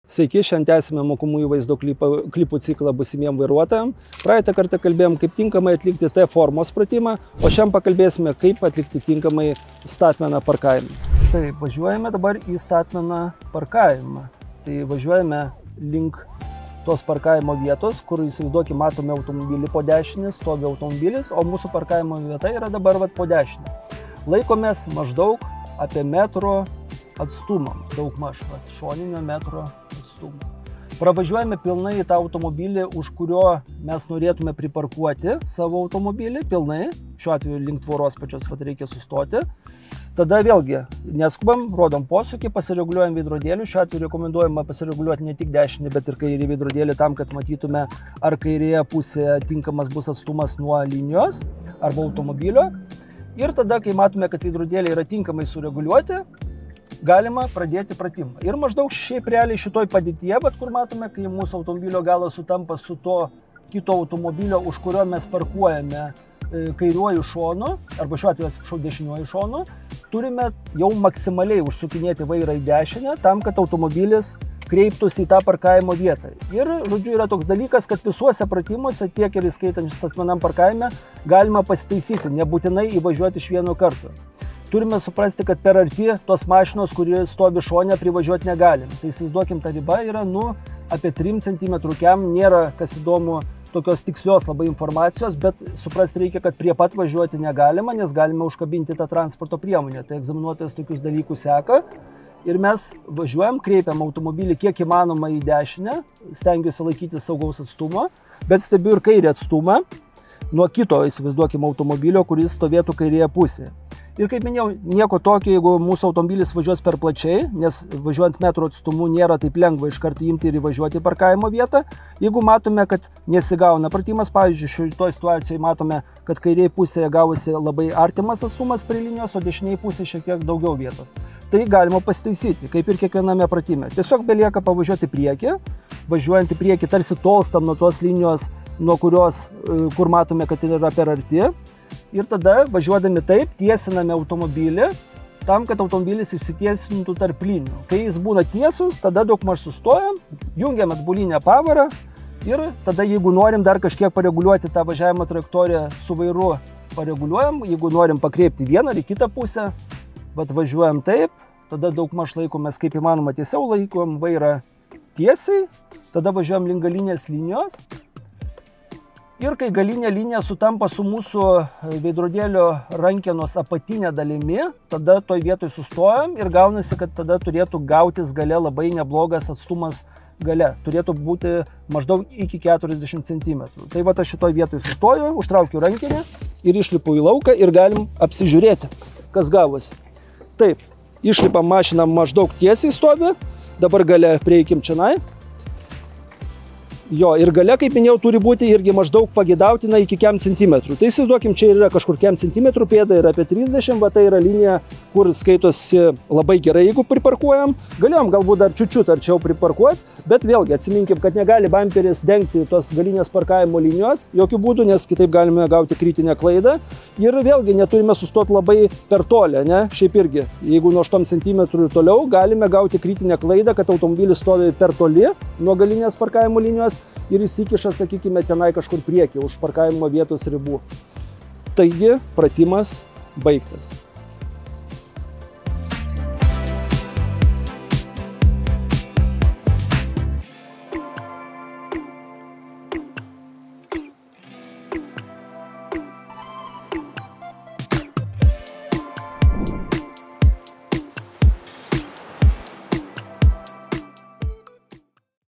Sveiki, šiandien tęsime mokomųjų vaizdo klipų ciklą būsimiem vairuotojams. Praeitą kartą kalbėjom, kaip tinkamai atlikti T formos pratimą, o šiandien pakalbėsime, kaip atlikti tinkamai statmeną parkavimą. Taip, važiuojame dabar į statmeną parkavimą. Tai važiuojame link tos parkavimo vietos, kur, įsivaizduokime, matome automobilį po dešinę, stovi automobilis, o mūsų parkavimo vieta yra dabar po dešinę. Laikomės maždaug apie metro atstumą, daugmaž šoninio metro atstumą. Pravažiuojame pilnai į tą automobilį, už kurio mes norėtume priparkuoti savo automobilį, pilnai, šiuo atveju link tvoros pačios reikia sustoti. Tada vėlgi neskubam, rodom posūkį, pasireguliuojam veidrodėlį, šiuo atveju rekomenduojama pasireguliuoti ne tik dešinį, bet ir kairį veidrodėlį tam, kad matytume, ar kairėje pusėje tinkamas bus atstumas nuo linijos arba automobilio. Ir tada, kai matome, kad veidrodėliai yra tinkamai sureguliuoti, galima pradėti pratimą. Ir maždaug šiaip realiai šitoj padėtyje, bet kur matome, kai mūsų automobilio galas sutampa su to kito automobilio, už kurio mes parkuojame kairiuoju šonu, arba šiuo atveju atsiprašau dešiniuoju šonu, turime jau maksimaliai užsukinėti vairą į dešinę, tam, kad automobilis kreiptųsi į tą parkavimo vietą. Ir, žodžiu, yra toks dalykas, kad visuose pratimuose, tiek ir įskaitant statmenam parkavime, galima pasitaisyti, nebūtinai įvažiuoti iš vieno karto. Turime suprasti, kad per arti tos mašinos, kuri stovi šone, privažiuoti negalim. Tai įsivaizduokim, ta riba yra, apie 3 cm kiam, nėra, kas įdomu, tokios tikslios labai informacijos, bet suprasti reikia, kad prie pat važiuoti negalima, nes galime užkabinti tą transporto priemonę. Tai egzaminuotojas tokius dalykus seka. Ir mes važiuojam, kreipiam automobilį kiek įmanoma į dešinę, stengiuosi laikyti saugaus atstumo, bet stebiu ir kairį atstumą nuo kito, įsivaizduokim, automobilio, kuris stovėtų kairėje pusėje. Ir kaip minėjau, nieko tokio, jeigu mūsų automobilis važiuos per plačiai, nes važiuojant metro atstumu nėra taip lengva iš karto imti ir įvažiuoti į parkavimo vietą. Jeigu matome, kad nesigauna pratimas, pavyzdžiui, šitoje situacijoje matome, kad kairėje pusėje gavosi labai artimas atstumas prie linijos, o dešinėje pusėje šiek tiek daugiau vietos. Tai galima pasitaisyti, kaip ir kiekviename pratime. Tiesiog belieka pavažiuoti priekį, važiuojant į priekį tarsi tolstam nuo tos linijos, nuo kurios, kur matome, kad yra per arti. Ir tada, važiuodami taip, tiesiname automobilį, tam, kad automobilis išsitiesintų tarp linijų. Kai jis būna tiesus, tada daugmaž sustojam, jungiam atbulinę pavarą ir tada, jeigu norim dar kažkiek pareguliuoti tą važiavimo trajektoriją su vairu, pareguliuojam. Jeigu norim pakreipti vieną ar į kitą pusę, važiuojam taip, tada daugmaž laikomės kaip įmanoma tiesiau, laikom vairą tiesiai, tada važiuojam link galinės linijos. Ir kai galinė linija sutampa su mūsų veidrodėlio rankenos apatinė dalimi, tada toj vietoj sustojam ir gaunasi, kad tada turėtų gautis gale labai neblogas atstumas gale. Turėtų būti maždaug iki 40 cm. Tai aš šitoj vietoj sustoju, užtraukiu rankinę ir išlipu į lauką ir galim apsižiūrėti, kas gavosi. Taip, išlipam mašiną maždaug tiesiai stovi, dabar gale prieikim čionai. Jo, ir gale, kaip minėjau, turi būti irgi maždaug pagidautina iki kem centimetrų. Tai įsivaizduokim, čia yra kažkur kem centimetrų, pėda yra apie 30, tai yra linija, kur skaitosi labai gerai, jeigu priparkuojam. Galėjom galbūt dar čiučiut arčiau priparkuoti, bet vėlgi atsiminkim, kad negali bamperis dengti tos galinės parkavimo linijos, jokių būdų, nes kitaip galime gauti kritinę klaidą. Ir vėlgi neturime sustoti labai per tolę, ne? Šiaip irgi, jeigu nuo 8 cm ir toliau, galime gauti kritinę klaidą, kad automobilis stovi per toli nuo galinės parkavimo linijos ir įsikiša, sakykime, tenai kažkur priekį, už parkavimo vietos ribų. Taigi, pratimas baigtas.